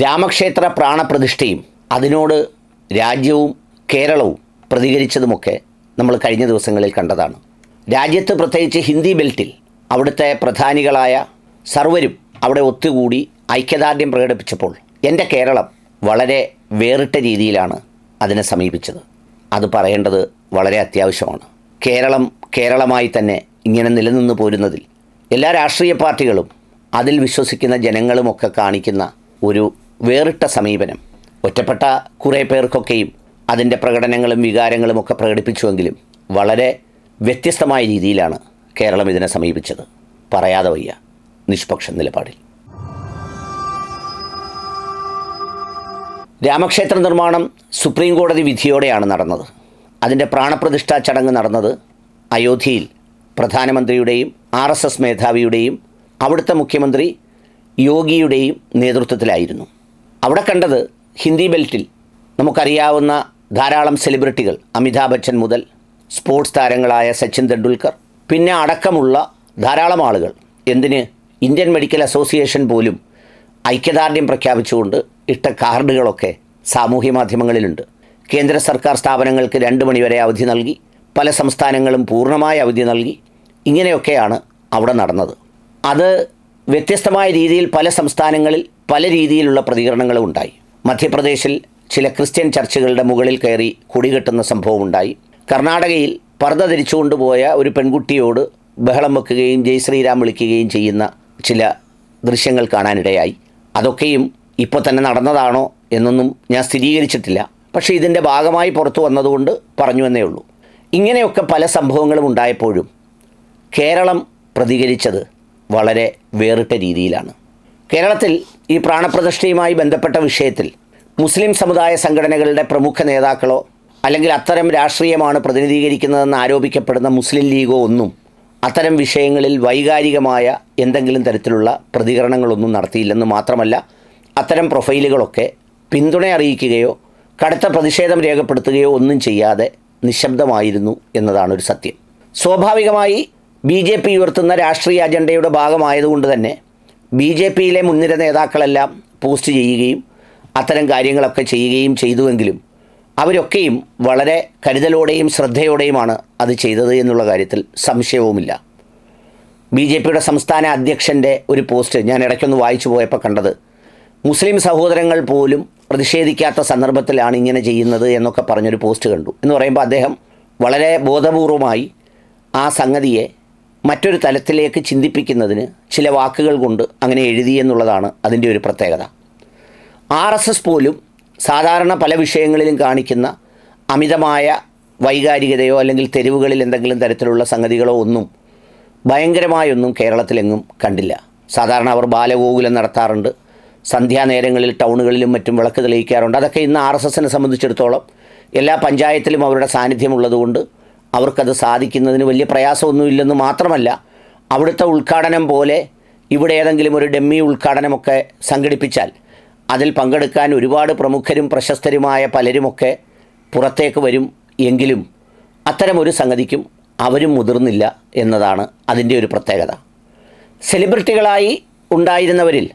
രാമക്ഷേത്ര പ്രാണപ്രതിഷ്ഠയും അതിനോട് രാജ്യവും കേരളവും പ്രതികരിച്ചതുമൊക്കെ നമ്മൾ കഴിഞ്ഞ ദിവസങ്ങളിൽ കണ്ടതാണ്. രാജ്യത്ത് പ്രത്യേകിച്ച് ഹിന്ദി ബെൽറ്റിൽ അവിടുത്തെ പ്രധാനികളായ സർവരും അവിടെ ഒത്തുകൂടി ഐക്യദാർഢ്യം പ്രകടിപ്പിച്ചപ്പോൾ എൻ്റെ കേരളം വളരെ വേറിട്ട രീതിയിലാണ് അതിനെ സമീപിച്ചത്. അത് പറയേണ്ടത് വളരെ അത്യാവശ്യമാണ്. കേരളം കേരളമായി തന്നെ ഇങ്ങനെ നിലനിന്ന് പോരുന്നതിൽ എല്ലാ രാഷ്ട്രീയ പാർട്ടികളും അതിൽ വിശ്വസിക്കുന്ന ജനങ്ങളുമൊക്കെ കാണിക്കുന്ന ഒരു വേറിട്ട സമീപനം ഒറ്റപ്പെട്ട കുറേ പേർക്കൊക്കെയും അതിൻ്റെ പ്രകടനങ്ങളും വികാരങ്ങളും ഒക്കെ പ്രകടിപ്പിച്ചുവെങ്കിലും വളരെ വ്യത്യസ്തമായ രീതിയിലാണ് കേരളം ഇതിനെ സമീപിച്ചത്. പറയാതെ വയ്യ നിഷ്പക്ഷ നിലപാടിൽ. രാമക്ഷേത്ര നിർമ്മാണം സുപ്രീം കോടതി വിധിയോടെയാണ് നടന്നത്. അതിൻ്റെ പ്രാണപ്രതിഷ്ഠാ ചടങ്ങ് നടന്നത് അയോധ്യയിൽ പ്രധാനമന്ത്രിയുടെയും RSS മേധാവിയുടെയും അവിടുത്തെ മുഖ്യമന്ത്രി യോഗിയുടെയും നേതൃത്വത്തിലായിരുന്നു. അവിടെ കണ്ടത് ഹിന്ദി ബെൽറ്റിൽ നമുക്കറിയാവുന്ന ധാരാളം സെലിബ്രിറ്റികൾ, അമിതാഭ് ബച്ചൻ മുതൽ സ്പോർട്സ് താരങ്ങളായ സച്ചിൻ തെണ്ടുൽക്കർ, പിന്നെ അടക്കമുള്ള ധാരാളം ആളുകൾ, എന്തിന് ഇന്ത്യൻ മെഡിക്കൽ അസോസിയേഷൻ പോലും ഐക്യദാർഢ്യം പ്രഖ്യാപിച്ചുകൊണ്ട് ഇട്ട കാർഡുകളൊക്കെ സാമൂഹ്യ മാധ്യമങ്ങളിലുണ്ട്. കേന്ദ്ര സർക്കാർ സ്ഥാപനങ്ങൾക്ക് 2 മണിവരെ അവധി നൽകി, പല സംസ്ഥാനങ്ങളും പൂർണ്ണമായ അവധി നൽകി. ഇങ്ങനെയൊക്കെയാണ് അവിടെ നടന്നത്. അത് വ്യത്യസ്തമായ രീതിയിൽ പല സംസ്ഥാനങ്ങളിൽ പല രീതിയിലുള്ള പ്രതികരണങ്ങളും ഉണ്ടായി. മധ്യപ്രദേശിൽ ചില ക്രിസ്ത്യൻ ചർച്ചുകളുടെ മുകളിൽ കയറി കൊടികെട്ടുന്ന സംഭവമുണ്ടായി. കർണാടകയിൽ പർദ്ദ ധരിച്ചുകൊണ്ടുപോയ ഒരു പെൺകുട്ടിയോട് ബഹളം വെക്കുകയും ജയ് ശ്രീരാം വിളിക്കുകയും ചെയ്യുന്ന ചില ദൃശ്യങ്ങൾ കാണാനിടയായി. അതൊക്കെയും ഇപ്പോൾ തന്നെ നടന്നതാണോ എന്നൊന്നും ഞാൻ സ്ഥിരീകരിച്ചിട്ടില്ല. പക്ഷേ ഇതിൻ്റെ ഭാഗമായി പുറത്തു വന്നതുകൊണ്ട് പറഞ്ഞു എന്നേ ഉള്ളൂ. ഇങ്ങനെയൊക്കെ പല സംഭവങ്ങളും ഉണ്ടായപ്പോഴും കേരളം പ്രതികരിച്ചത് വളരെ വേറിട്ട രീതിയിലാണ്. കേരളത്തിൽ ഈ പ്രാണപ്രതിഷ്ഠയുമായി ബന്ധപ്പെട്ട വിഷയത്തിൽ മുസ്ലിം സമുദായ സംഘടനകളുടെ പ്രമുഖ നേതാക്കളോ അല്ലെങ്കിൽ അത്തരം രാഷ്ട്രീയമാണ് പ്രതിനിധീകരിക്കുന്നതെന്ന് ആരോപിക്കപ്പെടുന്ന മുസ്ലിം ലീഗോ ഒന്നും അത്തരം വിഷയങ്ങളിൽ വൈകാരികമായ എന്തെങ്കിലും തരത്തിലുള്ള പ്രതികരണങ്ങളൊന്നും നടത്തിയില്ലെന്ന് മാത്രമല്ല, അത്തരം പ്രൊഫൈലുകളൊക്കെ പിന്തുണ അറിയിക്കുകയോ കടുത്ത പ്രതിഷേധം രേഖപ്പെടുത്തുകയോ ഒന്നും ചെയ്യാതെ നിശബ്ദമായിരുന്നു എന്നതാണ് ഒരു സത്യം. സ്വാഭാവികമായി BJP ഉയർത്തുന്ന രാഷ്ട്രീയ അജണ്ടയുടെ ഭാഗമായതുകൊണ്ട് തന്നെ BJPയിലെ മുൻനിര നേതാക്കളെല്ലാം പോസ്റ്റ് ചെയ്യുകയും അത്തരം കാര്യങ്ങളൊക്കെ ചെയ്യുകയും ചെയ്തുവെങ്കിലും അവരൊക്കെയും വളരെ കരുതലോടെയും ശ്രദ്ധയോടെയുമാണ് അത് ചെയ്തത് എന്നുള്ള കാര്യത്തിൽ സംശയവുമില്ല. BJPയുടെ സംസ്ഥാന അധ്യക്ഷൻ്റെ ഒരു പോസ്റ്റ് ഞാൻ ഇടയ്ക്കൊന്ന് വായിച്ചു പോയപ്പോൾ കണ്ടത്, മുസ്ലിം സഹോദരങ്ങൾ പോലും പ്രതിഷേധിക്കാത്ത സന്ദർഭത്തിലാണ് ഇങ്ങനെ ചെയ്യുന്നത് എന്നൊക്കെ പറഞ്ഞൊരു പോസ്റ്റ് കണ്ടു. എന്ന് പറയുമ്പോൾ അദ്ദേഹം വളരെ ബോധപൂർവമായി ആ സംഗതിയെ മറ്റൊരു തലത്തിലേക്ക് ചിന്തിപ്പിക്കുന്നതിന് ചില വാക്കുകൾ കൊണ്ട് അങ്ങനെ എഴുതി എന്നുള്ളതാണ് അതിൻ്റെ ഒരു പ്രത്യേകത. RSS പോലും സാധാരണ പല വിഷയങ്ങളിലും കാണിക്കുന്ന അമിതമായ വൈകാരികതയോ അല്ലെങ്കിൽ തെരുവുകളിൽ എന്തെങ്കിലും തരത്തിലുള്ള സംഗതികളോ ഒന്നും ഭയങ്കരമായൊന്നും കേരളത്തിലെങ്ങും കണ്ടില്ല. സാധാരണ അവർ ബാലഗോകുലം നടത്താറുണ്ട്, സന്ധ്യാനേരങ്ങളിൽ ടൗണുകളിലും മറ്റും വിളക്ക് തെളിയിക്കാറുണ്ട്. അതൊക്കെ ഇന്ന് RSSനെ സംബന്ധിച്ചിടത്തോളം എല്ലാ പഞ്ചായത്തിലും അവരുടെ സാന്നിധ്യമുള്ളതുകൊണ്ട് അവർക്കത് സാധിക്കുന്നതിന് വലിയ പ്രയാസമൊന്നുമില്ലെന്ന് മാത്രമല്ല, അവിടുത്തെ ഉദ്ഘാടനം പോലെ ഇവിടെ ഏതെങ്കിലും ഒരു ഡമ്മി ഉദ്ഘാടനമൊക്കെ സംഘടിപ്പിച്ചാൽ അതിൽ പങ്കെടുക്കാൻ ഒരുപാട് പ്രമുഖരും പ്രശസ്തരുമായ പലരുമൊക്കെ പുറത്തേക്ക് വരും. എങ്കിലും അത്തരമൊരു സംഗതിക്കും അവരും മുതിർന്നില്ല എന്നതാണ് അതിൻ്റെ ഒരു പ്രത്യേകത. സെലിബ്രിറ്റികളായി ഉണ്ടായിരുന്നവരിൽ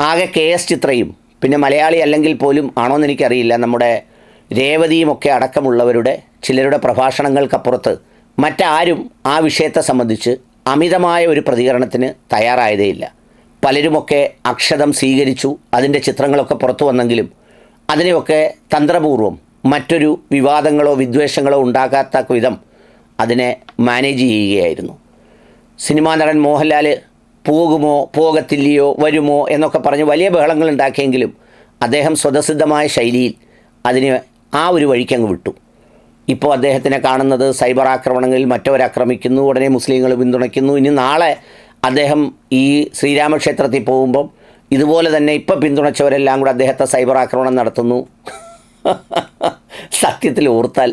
ആകെ KS ചിത്രയും പിന്നെ മലയാളി അല്ലെങ്കിൽ പോലും ആണോയെന്ന് എനിക്കറിയില്ല, നമ്മുടെ രേവതിയുമൊക്കെ അടക്കമുള്ളവരുടെ ചിലരുടെ പ്രഭാഷണങ്ങൾക്കപ്പുറത്ത് മറ്റാരും ആ വിഷയത്തെ സംബന്ധിച്ച് അമിതമായ ഒരു പ്രതികരണത്തിന് തയ്യാറായതേയില്ല. പലരുമൊക്കെ അക്ഷതം സ്വീകരിച്ചു, അതിൻ്റെ ചിത്രങ്ങളൊക്കെ പുറത്തു വന്നെങ്കിലും അതിനെയൊക്കെ തന്ത്രപൂർവ്വം മറ്റൊരു വിവാദങ്ങളോ വിദ്വേഷങ്ങളോ ഉണ്ടാകാത്ത വിധം അതിനെ മാനേജ് ചെയ്യുകയായിരുന്നു. സിനിമാ നടൻ മോഹൻലാൽ പോകുമോ പോകത്തില്ലയോ വരുമോ എന്നൊക്കെ പറഞ്ഞ് വലിയ ബഹളങ്ങൾ ഉണ്ടാക്കിയെങ്കിലും അദ്ദേഹം സ്വതസിദ്ധമായ ശൈലിയിൽ അതിനെ ആ ഒരു വഴിക്കങ്ങ് വിട്ടു. ഇപ്പോൾ അദ്ദേഹത്തിനെ കാണുന്നത് സൈബർ ആക്രമണങ്ങളിൽ മറ്റവരാക്രമിക്കുന്നു, ഉടനെ മുസ്ലിങ്ങൾ പിന്തുണയ്ക്കുന്നു. ഇനി നാളെ അദ്ദേഹം ഈ ശ്രീരാമക്ഷേത്രത്തിൽ പോകുമ്പം ഇതുപോലെ തന്നെ ഇപ്പോൾ പിന്തുണച്ചവരെല്ലാം കൂടെ അദ്ദേഹത്തെ സൈബർ ആക്രമണം നടത്തുന്നു. സത്യത്തിൽ ഓർത്താൽ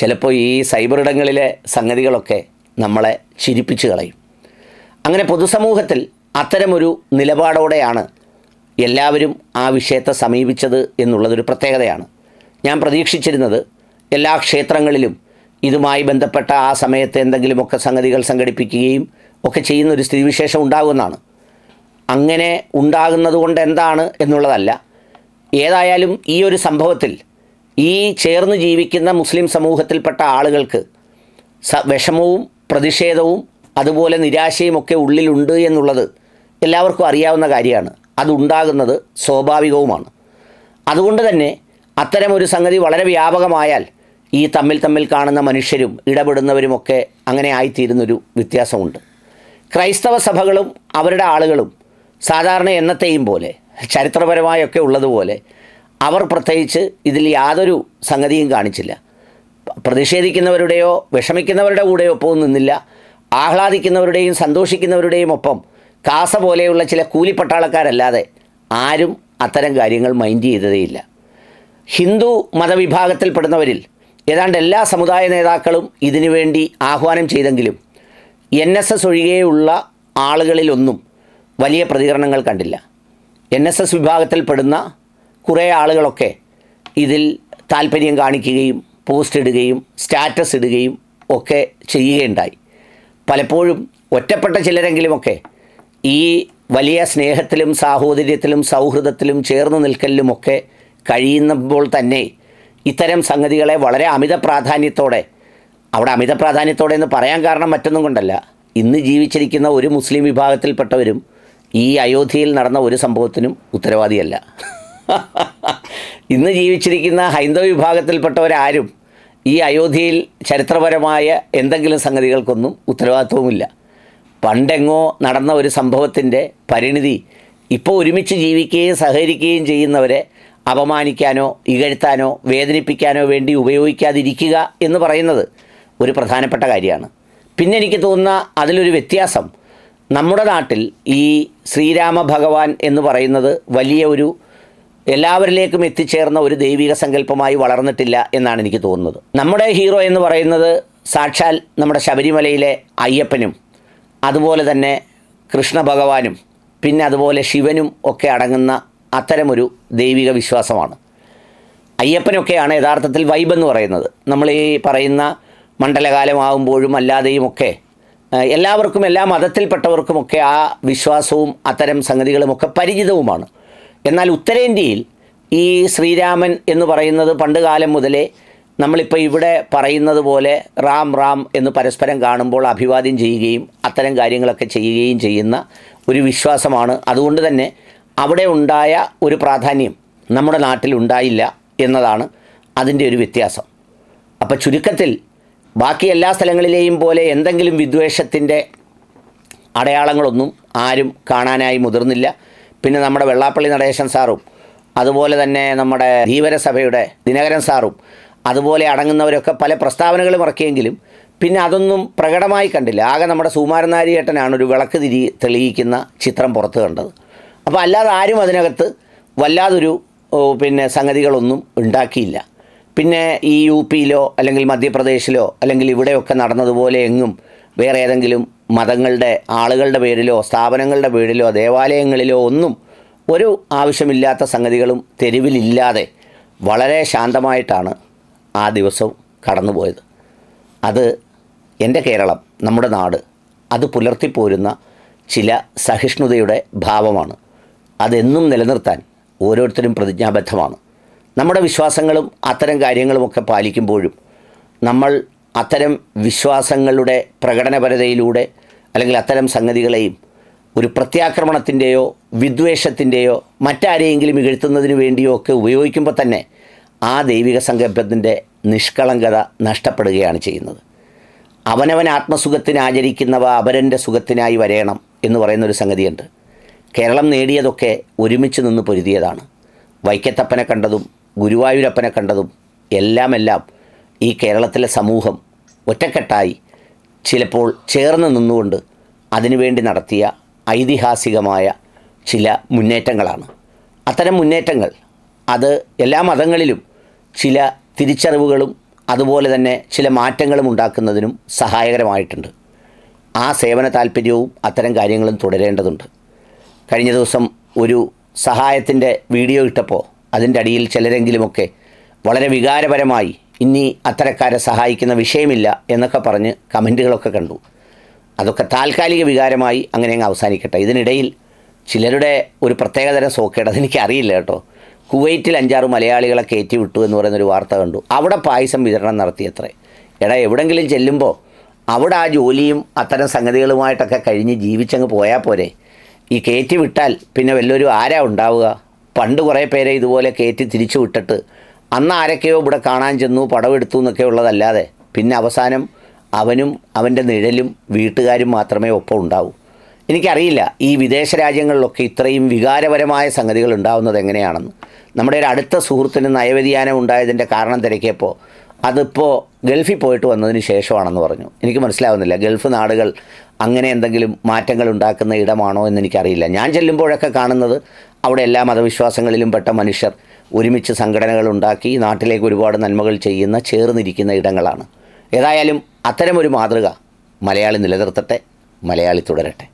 ചിലപ്പോൾ ഈ സൈബർ ഇടങ്ങളിലെ സംഗതികളൊക്കെ നമ്മളെ ചിരിപ്പിച്ച് കളയും. അങ്ങനെ പൊതുസമൂഹത്തിൽ അത്തരമൊരു നിലപാടോടെയാണ് എല്ലാവരും ആ വിഷയത്തെ സമീപിച്ചത് എന്നുള്ളതൊരു പ്രത്യേകതയാണ്. ഞാൻ പ്രതീക്ഷിച്ചിരുന്നത് എല്ലാ ക്ഷേത്രങ്ങളിലും ഇതുമായി ബന്ധപ്പെട്ട ആ സമയത്ത് എന്തെങ്കിലുമൊക്കെ സംഗതികൾ സംഘടിപ്പിക്കുകയും ഒക്കെ ചെയ്യുന്നൊരു സ്ഥിതിവിശേഷം ഉണ്ടാകുമെന്നാണ്. അങ്ങനെ ഉണ്ടാകുന്നത് കൊണ്ട് എന്താണ് എന്നുള്ളതല്ല, ഏതായാലും ഈ ഒരു സംഭവത്തിൽ ഈ ചേർന്ന് ജീവിക്കുന്ന മുസ്ലിം സമൂഹത്തിൽപ്പെട്ട ആളുകൾക്ക് വിഷമവും പ്രതിഷേധവും അതുപോലെ നിരാശയുമൊക്കെ ഉള്ളിലുണ്ട് എന്നുള്ളത് എല്ലാവർക്കും അറിയാവുന്ന കാര്യമാണ്. അതുണ്ടാകുന്നത് സ്വാഭാവികവുമാണ്. അതുകൊണ്ട് തന്നെ അത്തരമൊരു സംഗതി വളരെ വ്യാപകമായാൽ ഈ തമ്മിൽ കാണുന്ന മനുഷ്യരും ഇടപെടുന്നവരുമൊക്കെ അങ്ങനെ ആയിത്തീരുന്നൊരു വ്യത്യാസമുണ്ട്. ക്രൈസ്തവ സഭകളും അവരുടെ ആളുകളും സാധാരണ എന്നത്തെയും പോലെ ചരിത്രപരമായൊക്കെ ഉള്ളതുപോലെ അവർ പ്രത്യേകിച്ച് ഇതിൽ യാതൊരു സംഗതിയും കാണിച്ചില്ല. പ്രതിഷേധിക്കുന്നവരുടെയോ വിഷമിക്കുന്നവരുടെ കൂടെയോ ഒപ്പം നിന്നില്ല. ആഹ്ലാദിക്കുന്നവരുടെയും സന്തോഷിക്കുന്നവരുടെയും ഒപ്പം കാസ പോലെയുള്ള ചില കൂലിപ്പട്ടാളക്കാരല്ലാതെ ആരും അത്തരം കാര്യങ്ങൾ മൈൻഡ് ചെയ്തതേയില്ല. ഹിന്ദു മതവിഭാഗത്തിൽപ്പെടുന്നവരിൽ ഏതാണ്ട് എല്ലാ സമുദായ നേതാക്കളും ഇതിനു വേണ്ടി ആഹ്വാനം ചെയ്തെങ്കിലും NSS ഒഴികെയുള്ള ആളുകളിലൊന്നും വലിയ പ്രതികരണങ്ങൾ കണ്ടില്ല. NSS വിഭാഗത്തിൽപ്പെടുന്ന കുറേ ആളുകളൊക്കെ ഇതിൽ താല്പര്യം കാണിക്കുകയും പോസ്റ്റ് ഇടുകയും സ്റ്റാറ്റസ് ഇടുകയും ഒക്കെ ചെയ്യുകയുണ്ടായി. പലപ്പോഴും ഒറ്റപ്പെട്ട ചിലരെങ്കിലുമൊക്കെ ഈ വലിയ സ്നേഹത്തിലും സാഹോദര്യത്തിലും സൗഹൃദത്തിലും ചേർന്ന് നിൽക്കലിലുമൊക്കെ കഴിയുമ്പോൾ തന്നെ ഇത്തരം സംഗതികളെ വളരെ അമിത പ്രാധാന്യത്തോടെ, അവിടെ അമിത പ്രാധാന്യത്തോടെ എന്ന് പറയാൻ കാരണം മറ്റൊന്നും കൊണ്ടല്ല, ഇന്ന് ജീവിച്ചിരിക്കുന്ന ഒരു മുസ്ലിം വിഭാഗത്തിൽപ്പെട്ടവരും ഈ അയോധ്യയിൽ നടന്ന ഒരു സംഭവത്തിനും ഉത്തരവാദിയല്ല. ഇന്ന് ജീവിച്ചിരിക്കുന്ന ഹൈന്ദവ വിഭാഗത്തിൽപ്പെട്ടവരാരും ഈ അയോധ്യയിൽ ചരിത്രപരമായ എന്തെങ്കിലും സംഗതികൾക്കൊന്നും ഉത്തരവാദിത്വവുമില്ല. പണ്ടെങ്ങോ നടന്ന ഒരു സംഭവത്തിൻ്റെ പരിണിതി ഇപ്പോൾ ഒരുമിച്ച് ജീവിക്കുകയും സഹകരിക്കുകയും ചെയ്യുന്നവരെ അപമാനിക്കാനോ ഇകഴ്ത്താനോ വേദനിപ്പിക്കാനോ വേണ്ടി ഉപയോഗിക്കാതിരിക്കുക എന്ന് പറയുന്നത് ഒരു പ്രധാനപ്പെട്ട കാര്യമാണ്. പിന്നെ എനിക്ക് തോന്നുന്ന അതിലൊരു വ്യത്യാസം, നമ്മുടെ നാട്ടിൽ ഈ ശ്രീരാമ ഭഗവാൻ എന്ന് പറയുന്നത് വലിയ ഒരു എല്ലാവരിലേക്കും എത്തിച്ചേർന്ന ഒരു ദൈവിക സങ്കല്പമായി വളർന്നിട്ടില്ല എന്നാണ് എനിക്ക് തോന്നുന്നത്. നമ്മുടെ ഹീറോ എന്ന് പറയുന്നത് സാക്ഷാൽ നമ്മുടെ ശബരിമലയിലെ അയ്യപ്പനും അതുപോലെ തന്നെ കൃഷ്ണ ഭഗവാനും പിന്നെ അതുപോലെ ശിവനും ഒക്കെ അടങ്ങുന്ന അത്തരമൊരു ദൈവിക വിശ്വാസമാണ്. അയ്യപ്പനൊക്കെയാണ് യഥാർത്ഥത്തിൽ വൈബ് എന്ന് പറയുന്നത്. നമ്മൾ ഈ പറയുന്ന മണ്ഡലകാലമാകുമ്പോഴും അല്ലാതെയുമൊക്കെ എല്ലാവർക്കും എല്ലാ മതത്തിൽപ്പെട്ടവർക്കുമൊക്കെ ആ വിശ്വാസവും അത്തരം സംഗതികളുമൊക്കെ പരിചിതവുമാണ്. എന്നാൽ ഉത്തരേന്ത്യയിൽ ഈ ശ്രീരാമൻ എന്ന് പറയുന്നത് പണ്ട് കാലം മുതലേ നമ്മളിപ്പോൾ ഇവിടെ പറയുന്നത് പോലെ റാം റാം എന്ന് പരസ്പരം കാണുമ്പോൾ അഭിവാദ്യം ചെയ്യുകയും അത്തരം കാര്യങ്ങളൊക്കെ ചെയ്യുകയും ചെയ്യുന്ന ഒരു വിശ്വാസമാണ്. അതുകൊണ്ട് തന്നെ അവിടെ ഉണ്ടായ ഒരു പ്രാധാന്യം നമ്മുടെ നാട്ടിലുണ്ടായില്ല എന്നതാണ് അതിൻ്റെ ഒരു വ്യത്യാസം. അപ്പോൾ ചുരുക്കത്തിൽ ബാക്കി എല്ലാ സ്ഥലങ്ങളിലെയും പോലെ എന്തെങ്കിലും വിദ്വേഷത്തിൻ്റെ അടയാളങ്ങളൊന്നും ആരും കാണാനായി മുതിർന്നില്ല. പിന്നെ നമ്മുടെ വെള്ളാപ്പള്ളി നടേശൻ സാറും അതുപോലെ തന്നെ നമ്മുടെ ധീവരസഭയുടെ ദിനകരൻ സാറും അതുപോലെ അടങ്ങുന്നവരൊക്കെ പല പ്രസ്താവനകളും ഇറക്കിയെങ്കിലും പിന്നെ അതൊന്നും പ്രകടമായി കണ്ടില്ല. ആകെ നമ്മുടെ സുകുമാരൻ നായരിയേട്ടനാണ് ഒരു വിളക്ക് തെളിയിക്കുന്ന ചിത്രം പുറത്ത് കണ്ടത്. അപ്പോൾ അല്ലാതെ ആരും അതിനകത്ത് വല്ലാതൊരു സംഗതികളൊന്നും ഉണ്ടാക്കിയില്ല. പിന്നെ ഈ UP-യിലോ അല്ലെങ്കിൽ മധ്യപ്രദേശിലോ അല്ലെങ്കിൽ ഇവിടെയൊക്കെ നടന്നതുപോലെ എങ്ങും വേറെ ഏതെങ്കിലും മതങ്ങളുടെ ആളുകളുടെ പേരിലോ സ്ഥാപനങ്ങളുടെ പേരിലോ ദേവാലയങ്ങളിലോ ഒന്നും ഒരു ആവശ്യമില്ലാത്ത സംഗതികളും തെരുവിലില്ലാതെ വളരെ ശാന്തമായിട്ടാണ് ആ ദിവസവും കടന്നുപോയത്. അത് എൻ്റെ കേരളം, നമ്മുടെ നാട്, അത് പുലർത്തിപ്പോരുന്ന ചില സഹിഷ്ണുതയുടെ ഭാവമാണ്. അതെന്നും നിലനിർത്താൻ ഓരോരുത്തരും പ്രതിജ്ഞാബദ്ധമാണ്. നമ്മുടെ വിശ്വാസങ്ങളും അത്തരം കാര്യങ്ങളുമൊക്കെ പാലിക്കുമ്പോഴും നമ്മൾ അത്തരം വിശ്വാസങ്ങളുടെ പ്രകടനപരതയിലൂടെ അല്ലെങ്കിൽ അത്തരം സംഗതികളെയും ഒരു പ്രത്യാക്രമണത്തിൻ്റെയോ വിദ്വേഷത്തിൻ്റെയോ മറ്റാരെയെങ്കിലും ഇകഴ്ത്തുന്നതിന് വേണ്ടിയോ ഒക്കെ ഉപയോഗിക്കുമ്പോൾ തന്നെ ആ ദൈവിക സങ്കല്പത്തിൻ്റെ നിഷ്കളങ്കത നഷ്ടപ്പെടുകയാണ് ചെയ്യുന്നത്. അവനവൻ ആത്മസുഖത്തിന് ആചരിക്കുന്നവ അപരൻ്റെ സുഖത്തിനായി വരയണം എന്ന് പറയുന്നൊരു സംഗതിയുണ്ട്. കേരളം നേടിയതൊക്കെ ഒരുമിച്ച് നിന്ന് പൊരുതിയതാണ്. വൈക്കത്തപ്പനെ കണ്ടതും ഗുരുവായൂരപ്പനെ കണ്ടതും എല്ലാം ഈ കേരളത്തിലെ സമൂഹം ഒറ്റക്കെട്ടായി ചിലപ്പോൾ ചേർന്ന് നിന്നുകൊണ്ട് അതിനുവേണ്ടി നടത്തിയ ഐതിഹാസികമായ ചില മുന്നേറ്റങ്ങളാണ്. അത്തരം മുന്നേറ്റങ്ങൾ അത് എല്ലാ മതങ്ങളിലും ചില തിരിച്ചറിവുകളും അതുപോലെ തന്നെ ചില മാറ്റങ്ങളും ഉണ്ടാക്കുന്നതിനും സഹായകരമായിട്ടുണ്ട്. ആ സേവന താല്പര്യവും അത്തരം കാര്യങ്ങളും തുടരേണ്ടതുണ്ട്. കഴിഞ്ഞ ദിവസം ഒരു സഹായത്തിൻ്റെ വീഡിയോ ഇട്ടപ്പോൾ അതിൻ്റെ അടിയിൽ ചിലരെങ്കിലുമൊക്കെ വളരെ വികാരപരമായി ഇനി അത്തരക്കാരെ സഹായിക്കുന്ന വിഷയമില്ല എന്നൊക്കെ പറഞ്ഞ് കമൻറ്റുകളൊക്കെ കണ്ടു. അതൊക്കെ താൽക്കാലിക വികാരമായി അങ്ങനെ അങ്ങ് അവസാനിക്കട്ടെ. ഇതിനിടയിൽ ചിലരുടെ ഒരു പ്രത്യേകതരം സോക്കേട്, അതെനിക്കറിയില്ല കേട്ടോ. കുവൈറ്റിൽ 5-6 മലയാളികളെ കയറ്റി വിട്ടു എന്ന് പറയുന്നൊരു വാർത്ത കണ്ടു. അവിടെ പായസം വിതരണം നടത്തിയത്രേ. എടാ, എവിടെങ്കിലും ചെല്ലുമ്പോൾ അവിടെ ആ ജോലിയും അത്തരം സംഗതികളുമായിട്ടൊക്കെ കഴിഞ്ഞ് ജീവിച്ചങ്ങ് പോയാൽ പോരെ. ഈ കയറ്റി വിട്ടാൽ പിന്നെ വല്ലൊരു ആരാ ഉണ്ടാവുക? പണ്ട് കുറേ പേരെ ഇതുപോലെ കയറ്റി തിരിച്ചു വിട്ടിട്ട് അന്ന് ആരൊക്കെയോ ഇവിടെ കാണാൻ ചെന്നു, പടമെടുത്തു എന്നൊക്കെ ഉള്ളതല്ലാതെ പിന്നെ അവസാനം അവനും അവൻ്റെ നിഴലും വീട്ടുകാരും മാത്രമേ ഒപ്പം ഉണ്ടാവൂ. എനിക്കറിയില്ല ഈ വിദേശ രാജ്യങ്ങളിലൊക്കെ ഇത്രയും വികാരപരമായ സംഗതികൾ ഉണ്ടാകുന്നത് എങ്ങനെയാണെന്ന്. നമ്മുടെ ഒരു അടുത്ത സുഹൃത്തിന് നയവ്യതിയാനം ഉണ്ടായതിൻ്റെ കാരണം തിരക്കിയപ്പോൾ അതിപ്പോൾ ഗൾഫിൽ പോയിട്ട് വന്നതിന് ശേഷമാണെന്ന് പറഞ്ഞു. എനിക്ക് മനസ്സിലാവുന്നില്ല, ഗൾഫ് നാടുകൾ അങ്ങനെ എന്തെങ്കിലും മാറ്റങ്ങൾ ഉണ്ടാക്കുന്ന ഇടമാണോ എന്നെനിക്കറിയില്ല. ഞാൻ ചെല്ലുമ്പോഴൊക്കെ കാണുന്നത് അവിടെ എല്ലാ മതവിശ്വാസങ്ങളിലും പെട്ട മനുഷ്യർ ഒരുമിച്ച് സംഘടനകൾ ഉണ്ടാക്കി നാട്ടിലേക്ക് ഒരുപാട് നന്മകൾ ചെയ്യുന്ന, ചേർന്നിരിക്കുന്ന ഇടങ്ങളാണ്. ഏതായാലും അത്തരമൊരു മാതൃക മലയാളി നിലനിർത്തട്ടെ, മലയാളി തുടരട്ടെ.